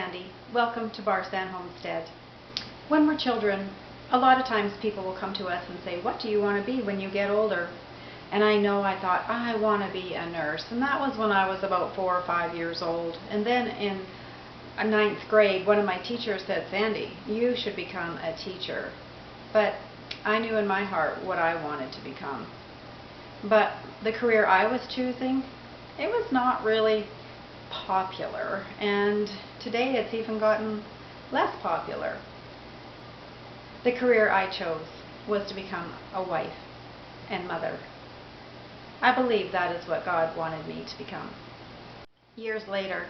Sandy. Welcome to Barsan Homestead. When we're children, a lot of times people will come to us and say, what do you want to be when you get older? And I know I thought, I want to be a nurse. And that was when I was about 4 or 5 years old. And then in ninth grade, one of my teachers said, Sandy, you should become a teacher. But I knew in my heart what I wanted to become. But the career I was choosing, it was not really popular, and today it's even gotten less popular. The career I chose was to become a wife and mother. I believe that is what God wanted me to become. Years later,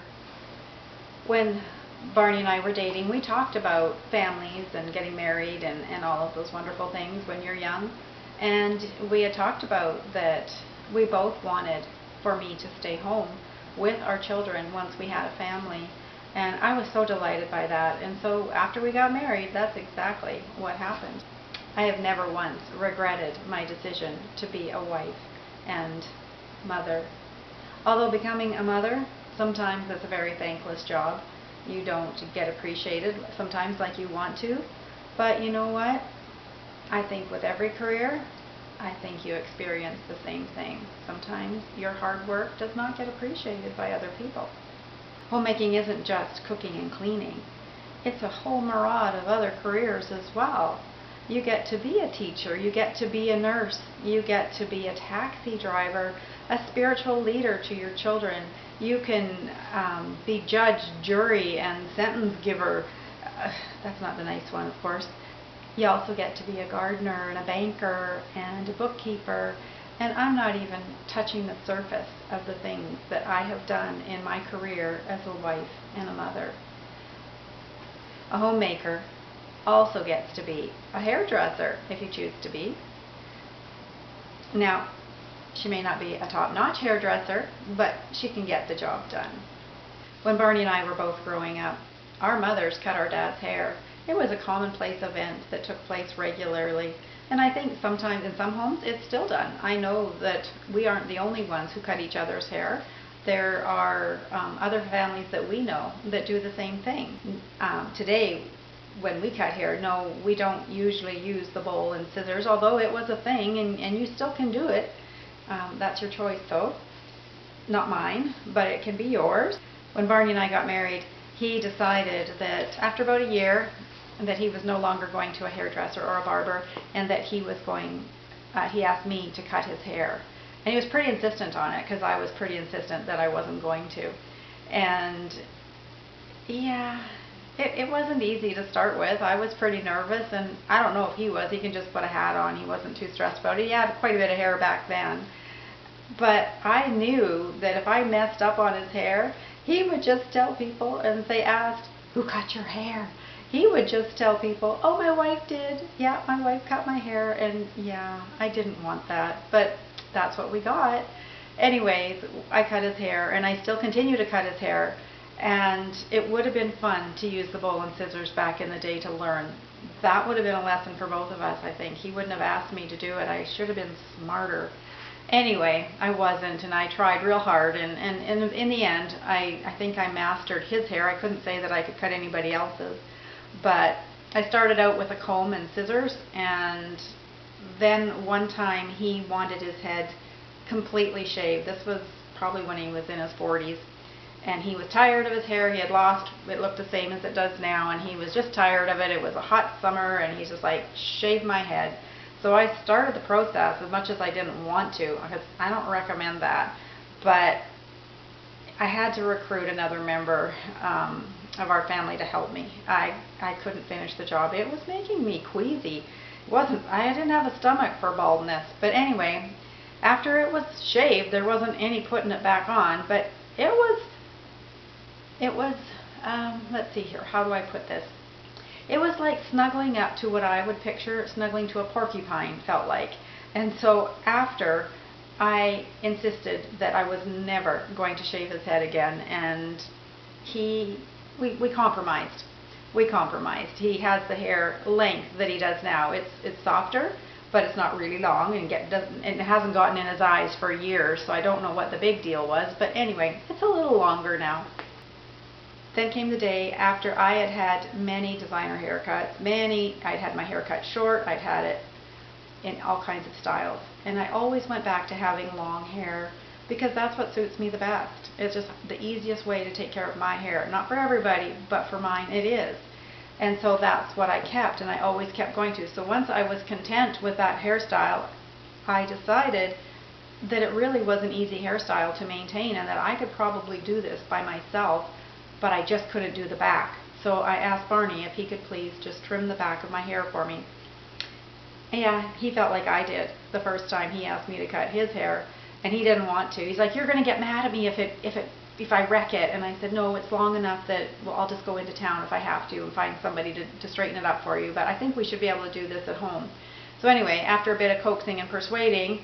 when Barney and I were dating, we talked about families and getting married and all of those wonderful things when you're young. And we had talked about that we both wanted for me to stay home with our children once we had a family. And I was so delighted by that. And so after we got married, that's exactly what happened. I have never once regretted my decision to be a wife and mother. Although becoming a mother, sometimes it's a very thankless job. You don't get appreciated sometimes like you want to. But you know what? I think with every career, I think you experience the same thing. Sometimes your hard work does not get appreciated by other people. Homemaking isn't just cooking and cleaning. It's a whole myriad of other careers as well. You get to be a teacher, you get to be a nurse, you get to be a taxi driver, a spiritual leader to your children. You can be judge, jury, and sentence giver. That's not the nice one, of course. You also get to be a gardener and a banker and a bookkeeper. And I'm not even touching the surface of the things that I have done in my career as a wife and a mother. A homemaker also gets to be a hairdresser if you choose to be. Now, she may not be a top-notch hairdresser, but she can get the job done. When Barney and I were both growing up, our mothers cut our dad's hair. It was a commonplace event that took place regularly, and I think sometimes in some homes it's still done. I know that we aren't the only ones who cut each other's hair. There are other families that we know that do the same thing. Today, when we cut hair, no, we don't usually use the bowl and scissors, although it was a thing, and you still can do it. That's your choice though, not mine, but it can be yours. When Barney and I got married, he decided that after about a year that he was no longer going to a hairdresser or a barber, and that he was going, he asked me to cut his hair. And he was pretty insistent on it, because I was pretty insistent that I wasn't going to. And yeah, it wasn't easy to start with. I was pretty nervous, and I don't know if he was. He can just put a hat on. He wasn't too stressed about it. He had quite a bit of hair back then. But I knew that if I messed up on his hair, he would just tell people, and if they asked, who cut your hair? He would just tell people, oh, my wife did. Yeah, my wife cut my hair. And yeah, I didn't want that, but that's what we got. Anyways, I cut his hair, and I still continue to cut his hair. And it would have been fun to use the bowl and scissors back in the day to learn. That would have been a lesson for both of us, I think. He wouldn't have asked me to do it. I should have been smarter. Anyway, I wasn't, and I tried real hard, and in the end, I think I mastered his hair. I couldn't say that I could cut anybody else's, but I started out with a comb and scissors, and then one time he wanted his head completely shaved. This was probably when he was in his 40s, and he was tired of his hair. He had lost, it looked the same as it does now, and he was just tired of it. It was a hot summer, and he's just like, shave my head. So I started the process, as much as I didn't want to, because I don't recommend that. But I had to recruit another member of our family to help me. I couldn't finish the job. It was making me queasy. I didn't have a stomach for baldness. But anyway, after it was shaved, there wasn't any putting it back on. But it was, let's see here, how do I put this? It was like snuggling up to what I would picture snuggling to a porcupine felt like. And so after, I insisted that I was never going to shave his head again, and we compromised. We compromised. He has the hair length that he does now. It's softer, but it's not really long, and it hasn't gotten in his eyes for years, so I don't know what the big deal was. But anyway, it's a little longer now. Then came the day after I had had many designer haircuts, I'd had my hair cut short, I'd had it in all kinds of styles. And I always went back to having long hair because that's what suits me the best. It's just the easiest way to take care of my hair. Not for everybody, but for mine it is. And so that's what I kept, and I always kept going to. So once I was content with that hairstyle, I decided that it really was an easy hairstyle to maintain and that I could probably do this by myself, but I just couldn't do the back. So I asked Barney if he could please just trim the back of my hair for me. Yeah, he felt like I did the first time he asked me to cut his hair, and he didn't want to. He's like, "You're going to get mad at me if I wreck it." And I said, "No, it's long enough that I'll just go into town if I have to and find somebody to straighten it up for you. But I think we should be able to do this at home." So anyway, after a bit of coaxing and persuading,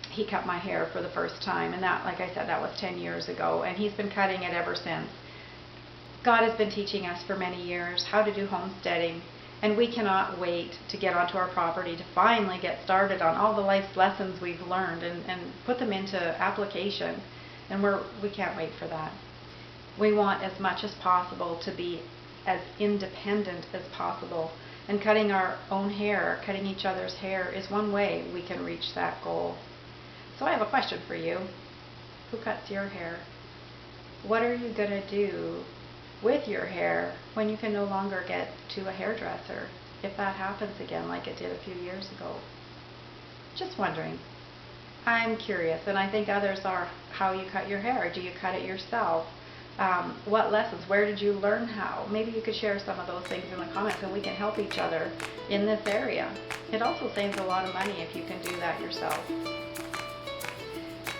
he cut my hair for the first time. And that, like I said, that was 10 years ago. And he's been cutting it ever since. God has been teaching us for many years how to do homesteading. And we cannot wait to get onto our property to finally get started on all the life's lessons we've learned and put them into application. And we can't wait for that. We want as much as possible to be as independent as possible. And cutting our own hair, cutting each other's hair is one way we can reach that goal. So I have a question for you. Who cuts your hair? What are you going to do with your hair when you can no longer get to a hairdresser, if that happens again like it did a few years ago? Just wondering. I'm curious, and I think others are, how you cut your hair. Do you cut it yourself? What lessons? Where did you learn how? Maybe you could share some of those things in the comments and we can help each other in this area. It also saves a lot of money if you can do that yourself.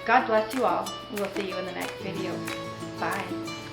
God bless you all. We'll see you in the next video. Bye.